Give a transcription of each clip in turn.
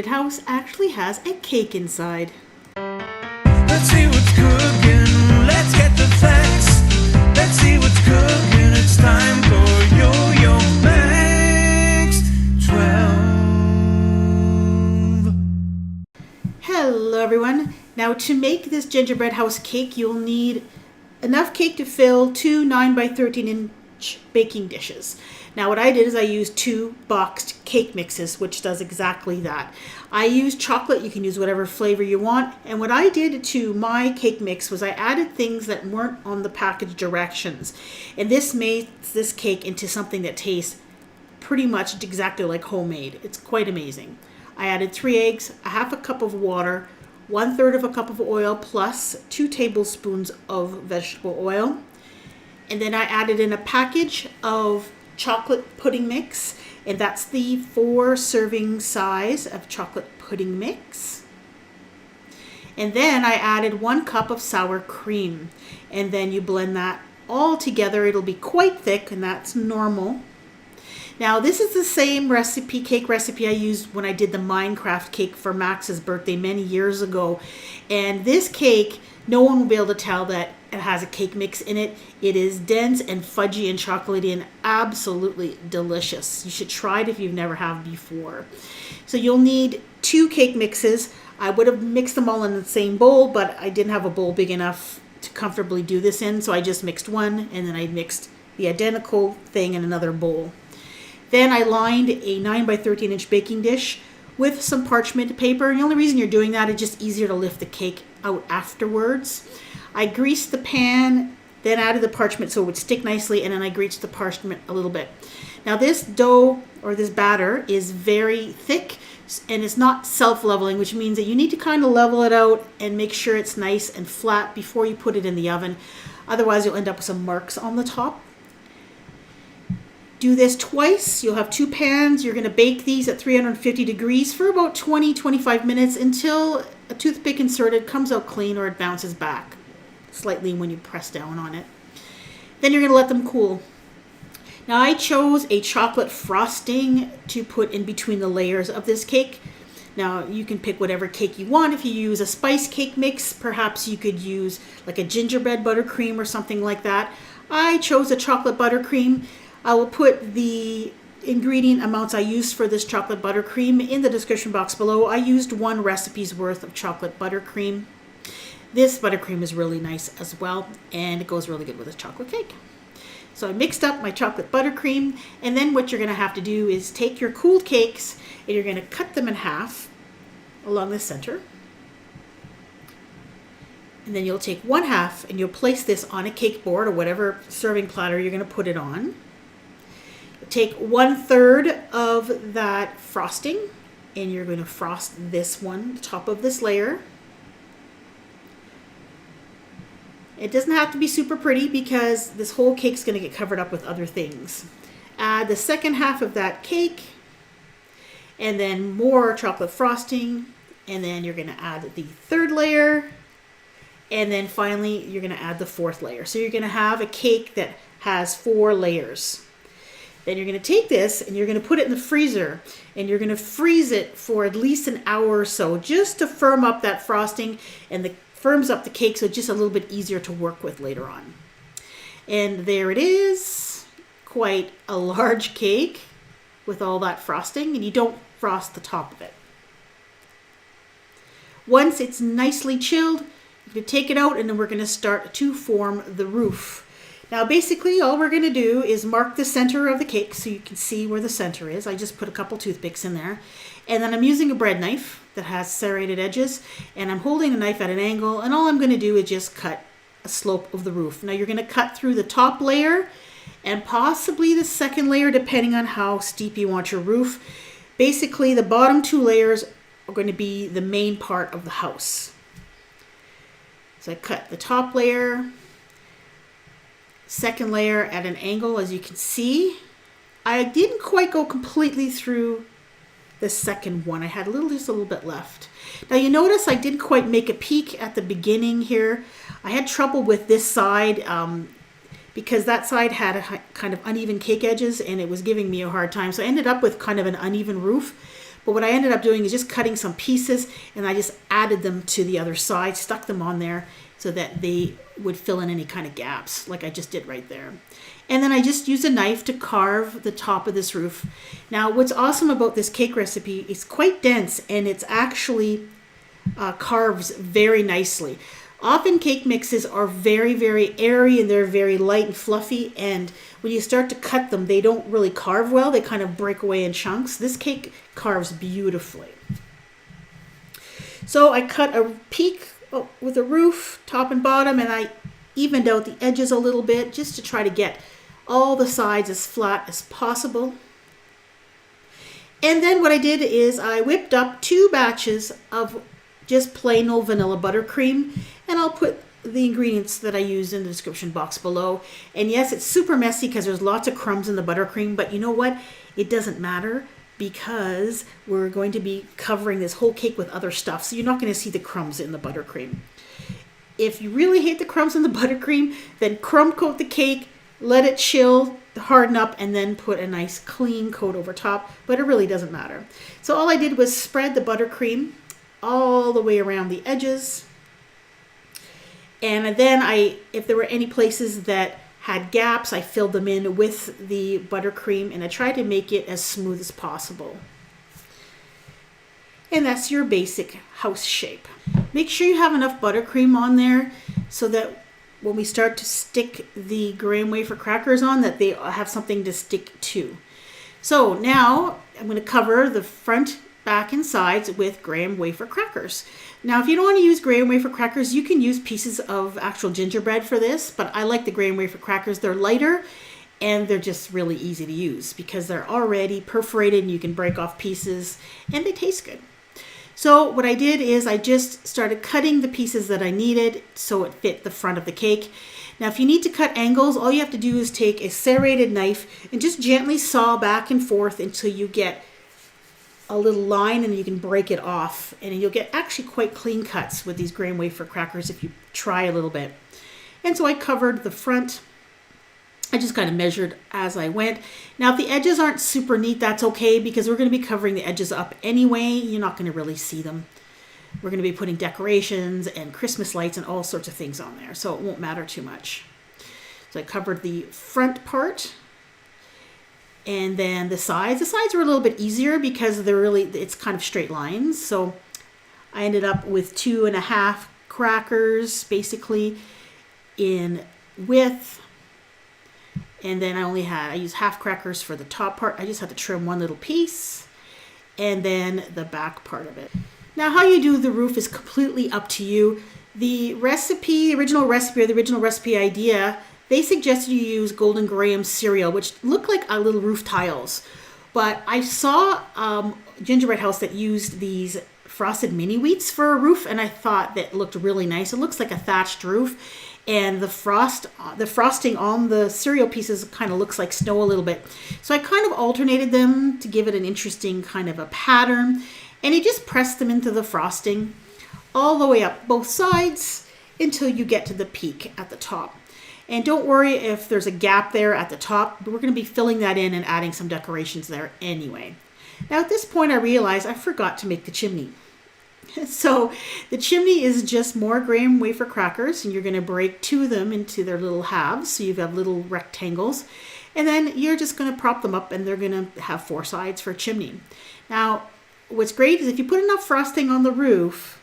House actually has a cake inside. Let's see what's cooking. Let's get the facts. Let's see what's cooking. It's time for Yo-Yo Max 12. Hello everyone. Now to make this gingerbread house cake, you'll need enough cake to fill two 9 by 13 inch baking dishes. Now what I did is I used two boxed cake mixes, which does exactly that. I used chocolate, you can use whatever flavor you want. And what I did to my cake mix was I added things that weren't on the package directions. And this makes this cake into something that tastes pretty much exactly like homemade. It's quite amazing. I added 3 eggs, a half a cup of water, 1/3 of a cup of oil, plus 2 tablespoons of vegetable oil. And then I added in a package of chocolate pudding mix, and that's the 4 serving size of chocolate pudding mix. And then I added 1 cup of sour cream, and then you blend that all together. It'll be quite thick, and that's normal. Now this is the same recipe, cake recipe I used when I did the Minecraft cake for Max's birthday many years ago. And this cake, no one will be able to tell that it has a cake mix in it. It is dense and fudgy and chocolatey and absolutely delicious. You should try it if you've never have before. So you'll need 2 cake mixes. I would have mixed them all in the same bowl, but I didn't have a bowl big enough to comfortably do this in, so I just mixed one, and then I mixed the identical thing in another bowl. Then I lined a 9 by 13 inch baking dish with some parchment paper. And the only reason you're doing that is just easier to lift the cake out afterwards. I greased the pan, then added the parchment so it would stick nicely, and then I greased the parchment a little bit. Now this dough or this batter is very thick and it's not self-leveling, which means that you need to kind of level it out and make sure it's nice and flat before you put it in the oven. Otherwise you'll end up with some marks on the top. Do this twice. You'll have 2 pans. You're going to bake these at 350 degrees for about 20-25 minutes until a toothpick inserted comes out clean or it bounces back slightly when you press down on it. Then you're going to let them cool. Now I chose a chocolate frosting to put in between the layers of this cake. Now you can pick whatever cake you want. If you use a spice cake mix, perhaps you could use like a gingerbread buttercream or something like that. I chose a chocolate buttercream. I will put the ingredient amounts I used for this chocolate buttercream in the description box below. I used 1 recipe's worth of chocolate buttercream. This buttercream is really nice as well, and it goes really good with a chocolate cake. So I mixed up my chocolate buttercream, and then what you're going to have to do is take your cooled cakes and you're going to cut them in half along the center. And then you'll take 1 half and you'll place this on a cake board or whatever serving platter you're going to put it on. Take 1/3 of that frosting and you're going to frost this one, the top of this layer. It doesn't have to be super pretty because this whole cake's going to get covered up with other things. Add the second half of that cake and then more chocolate frosting, and then you're going to add the 3rd layer, and then finally you're going to add the 4th layer. So you're going to have a cake that has 4 layers. Then you're going to take this and you're going to put it in the freezer, and you're going to freeze it for at least an hour or so just to firm up that frosting, and it firms up the cake so it's just a little bit easier to work with later on. And there it is, quite a large cake with all that frosting, and you don't frost the top of it. Once it's nicely chilled, you're going to take it out, and then we're going to start to form the roof. Now basically all we're going to do is mark the center of the cake so you can see where the center is. I just put a couple toothpicks in there. And then I'm using a bread knife that has serrated edges, and I'm holding the knife at an angle, and all I'm going to do is just cut a slope of the roof. Now you're going to cut through the top layer and possibly the 2nd layer depending on how steep you want your roof. Basically the bottom 2 layers are going to be the main part of the house. So I cut the top layer, 2nd layer at an angle, as you can see. I didn't quite go completely through the 2nd one. I had just a little bit left. Now you notice I didn't quite make a peak at the beginning here. I had trouble with this side because that side had a kind of uneven cake edges, and it was giving me a hard time. So I ended up with kind of an uneven roof. But what I ended up doing is just cutting some pieces, and I just added them to the other side, stuck them on there so that they would fill in any kind of gaps like I just did right there. And then I just used a knife to carve the top of this roof. Now, what's awesome about this cake recipe, it's quite dense, and it's actually carves very nicely. Often cake mixes are very, very airy, and they're very light and fluffy, and when you start to cut them, they don't really carve well. They kind of break away in chunks. This cake carves beautifully. So I cut a peak with a roof, top and bottom, and I evened out the edges a little bit just to try to get all the sides as flat as possible. And then what I did is I whipped up 2 batches of just plain old vanilla buttercream, and I'll put the ingredients that I used in the description box below. And yes, it's super messy because there's lots of crumbs in the buttercream, but you know what? It doesn't matter because we're going to be covering this whole cake with other stuff, so you're not going to see the crumbs in the buttercream. If you really hate the crumbs in the buttercream, then crumb coat the cake, let it chill, harden up, and then put a nice clean coat over top, but it really doesn't matter. So all I did was spread the buttercream all the way around the edges. And then if there were any places that had gaps, I filled them in with the buttercream, and I tried to make it as smooth as possible. And that's your basic house shape. Make sure you have enough buttercream on there so that when we start to stick the graham wafer crackers on, that they have something to stick to. So now I'm going to cover the front, back, and sides with graham wafer crackers. Now, if you don't want to use graham wafer crackers, you can use pieces of actual gingerbread for this, but I like the graham wafer crackers. They're lighter and they're just really easy to use because they're already perforated and you can break off pieces and they taste good. So what I did is I just started cutting the pieces that I needed so it fit the front of the cake. Now, if you need to cut angles, all you have to do is take a serrated knife and just gently saw back and forth until you get a little line, and you can break it off, and you'll get actually quite clean cuts with these graham wafer crackers if you try a little bit. And so I covered the front. I just kind of measured as I went. Now, if the edges aren't super neat, that's okay because we're going to be covering the edges up anyway. You're not going to really see them. We're going to be putting decorations and Christmas lights and all sorts of things on there, so it won't matter too much. So I covered the front part. And then the sides were a little bit easier because it's kind of straight lines. So I ended up with 2.5 crackers basically in width. And then I used half crackers for the top part. I just had to trim one little piece and then the back part of it. Now, how you do the roof is completely up to you. The original recipe idea, they suggested you use Golden Graham cereal, which looked like little roof tiles. But I saw Gingerbread House that used these frosted mini wheats for a roof, and I thought that looked really nice. It looks like a thatched roof, and the frosting on the cereal pieces kind of looks like snow a little bit. So I kind of alternated them to give it an interesting kind of a pattern, and you just press them into the frosting all the way up both sides until you get to the peak at the top. And don't worry if there's a gap there at the top, but we're going to be filling that in and adding some decorations there anyway. Now at this point I realized I forgot to make the chimney. So the chimney is just more graham wafer crackers, and you're going to break 2 of them into their little halves, so you've got little rectangles. And then you're just going to prop them up, and they're going to have 4 sides for a chimney. Now what's great is if you put enough frosting on the roof,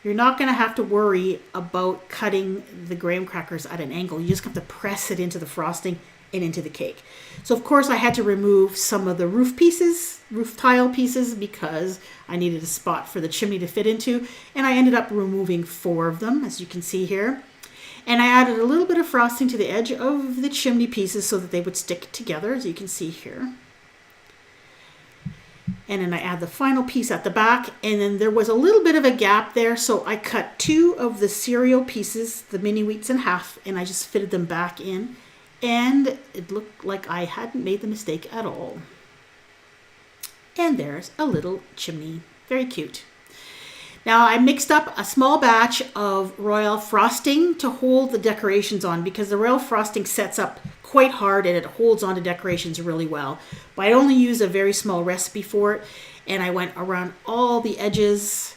you're not going to have to worry about cutting the graham crackers at an angle. You just have to press it into the frosting and into the cake. So of course I had to remove some of the roof tile pieces, because I needed a spot for the chimney to fit into. And I ended up removing 4 of them, as you can see here. And I added a little bit of frosting to the edge of the chimney pieces so that they would stick together, as you can see here. And then I add the final piece at the back, and then there was a little bit of a gap there, so I cut 2 of the cereal pieces, the mini wheats, in half, and I just fitted them back in, and it looked like I hadn't made the mistake at all. And there's a little chimney. Very cute. Now I mixed up a small batch of royal frosting to hold the decorations on, because the royal frosting sets up quite hard and it holds on to decorations really well. But I only use a very small recipe for it. and I went around all the edges,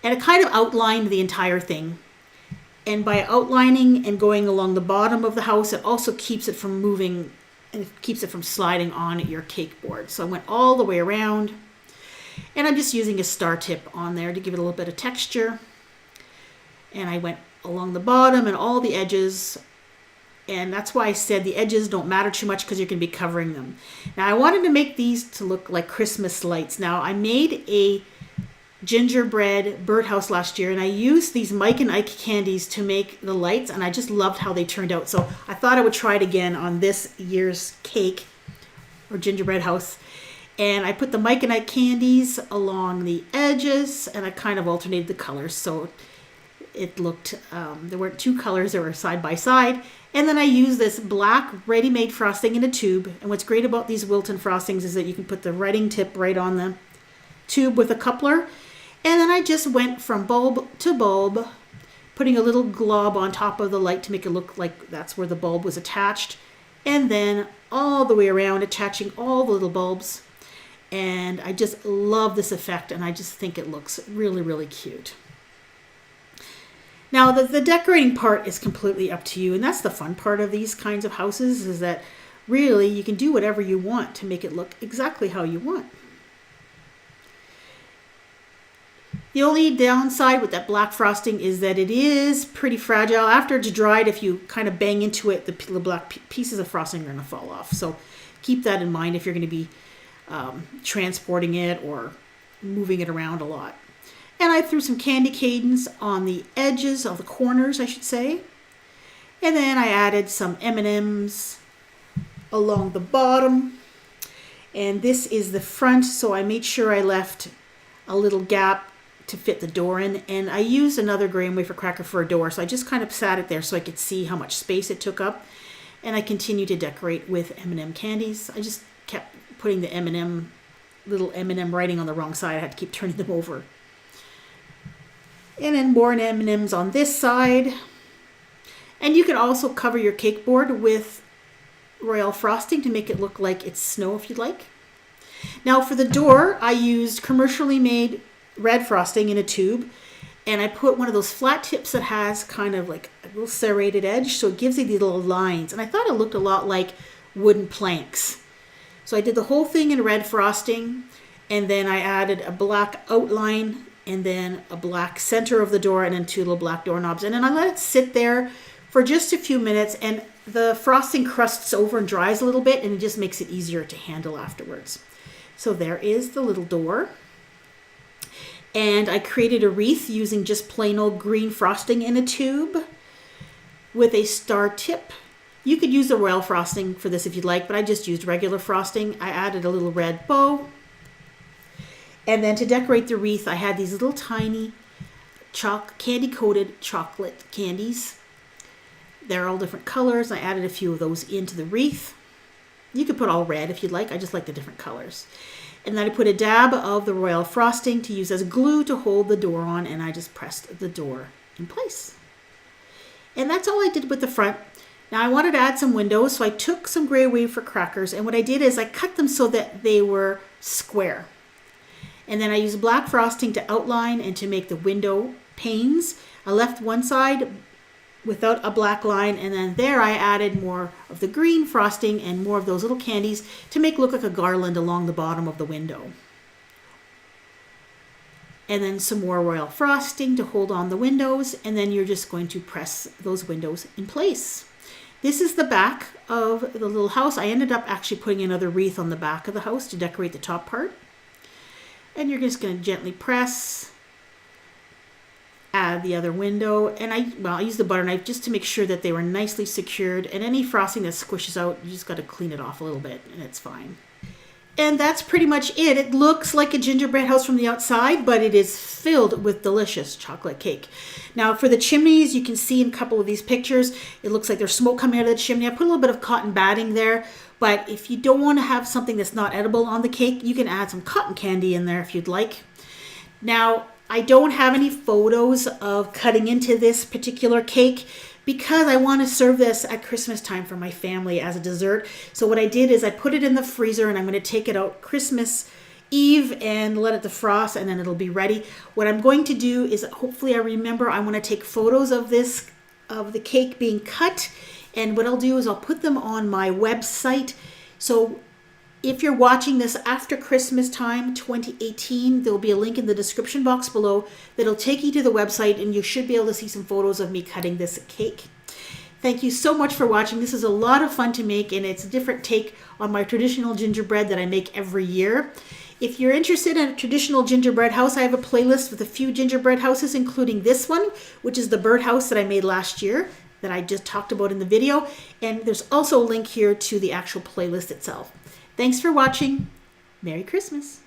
and it kind of outlined the entire thing. And by outlining and going along the bottom of the house, it also keeps it from moving and it keeps it from sliding on your cake board. So I went all the way around, and I'm just using a star tip on there to give it a little bit of texture. And I went along the bottom and all the edges, and that's why I said the edges don't matter too much because you're going to be covering them. Now I wanted to make these to look like Christmas lights. Now I made a gingerbread birdhouse last year, and I used these Mike and Ike candies to make the lights, and I just loved how they turned out. So I thought I would try it again on this year's cake or gingerbread house. And I put the Mike and Ike candies along the edges, and I kind of alternated the colors so it looked, there weren't two colors, they were side by side. And then I used this black ready-made frosting in a tube. And what's great about these Wilton frostings is that you can put the writing tip right on the tube with a coupler. And then I just went from bulb to bulb, putting a little glob on top of the light to make it look like that's where the bulb was attached. And then all the way around, attaching all the little bulbs. And I just love this effect, and I just think it looks really, really cute. Now, the decorating part is completely up to you, and that's the fun part of these kinds of houses, is that really you can do whatever you want to make it look exactly how you want. The only downside with that black frosting is that it is pretty fragile. After it's dried, if you kind of bang into it, the black pieces of frosting are going to fall off. So keep that in mind if you're going to be transporting it or moving it around a lot. And I threw some candy canes on the edges, of the corners, I should say. And then I added some M&Ms along the bottom. And this is the front, so I made sure I left a little gap to fit the door in. And I used another graham wafer cracker for a door, so I just kind of sat it there so I could see how much space it took up. And I continued to decorate with M&M candies. I just kept putting the little M&M writing on the wrong side. I had to keep turning them over. And then more M&Ms on this side. And you can also cover your cake board with royal frosting to make it look like it's snow if you'd like. Now for the door, I used commercially made red frosting in a tube. And I put one of those flat tips that has kind of like a little serrated edge, so it gives you these little lines. And I thought it looked a lot like wooden planks. So I did the whole thing in red frosting, and then I added a black outline and then a black center of the door and then two little black doorknobs. And then I let it sit there for just a few minutes, and the frosting crusts over and dries a little bit, and it just makes it easier to handle afterwards. So there is the little door. And I created a wreath using just plain old green frosting in a tube with a star tip. You could use the royal frosting for this if you'd like, but I just used regular frosting. I added a little red bow. And then to decorate the wreath, I had these little tiny candy-coated chocolate candies. They're all different colors. I added a few of those into the wreath. You could put all red if you'd like. I just like the different colors. And then I put a dab of the royal frosting to use as glue to hold the door on, and I just pressed the door in place. And that's all I did with the front. Now I wanted to add some windows, so I took some gray wafer crackers, and what I did is I cut them so that they were square. And then I used black frosting to outline and to make the window panes. I left one side without a black line, and then there I added more of the green frosting and more of those little candies to make it look like a garland along the bottom of the window. And then some more royal frosting to hold on the windows, and then you're just going to press those windows in place. This is the back of the little house. I ended up actually putting another wreath on the back of the house to decorate the top part. And you're just going to gently press, add the other window, and I use the butter knife just to make sure that they were nicely secured, and any frosting that squishes out, you just got to clean it off a little bit, and it's fine. And that's pretty much it. It looks like a gingerbread house from the outside, but it is filled with delicious chocolate cake. Now for the chimneys, you can see in a couple of these pictures, it looks like there's smoke coming out of the chimney. I put a little bit of cotton batting there, but if you don't want to have something that's not edible on the cake, you can add some cotton candy in there if you'd like. Now, I don't have any photos of cutting into this particular cake because I want to serve this at Christmas time for my family as a dessert. So what I did is I put it in the freezer, and I'm going to take it out Christmas Eve and let it defrost, and then it'll be ready. What I'm going to do is, hopefully I remember, I want to take photos of the cake being cut, and what I'll do is I'll put them on my website. So if you're watching this after Christmas time 2018, there'll be a link in the description box below that'll take you to the website, and you should be able to see some photos of me cutting this cake. Thank you so much for watching. This is a lot of fun to make, and it's a different take on my traditional gingerbread that I make every year. If you're interested in a traditional gingerbread house, I have a playlist with a few gingerbread houses, including this one, which is the birdhouse that I made last year that I just talked about in the video. And there's also a link here to the actual playlist itself. Thanks for watching. Merry Christmas.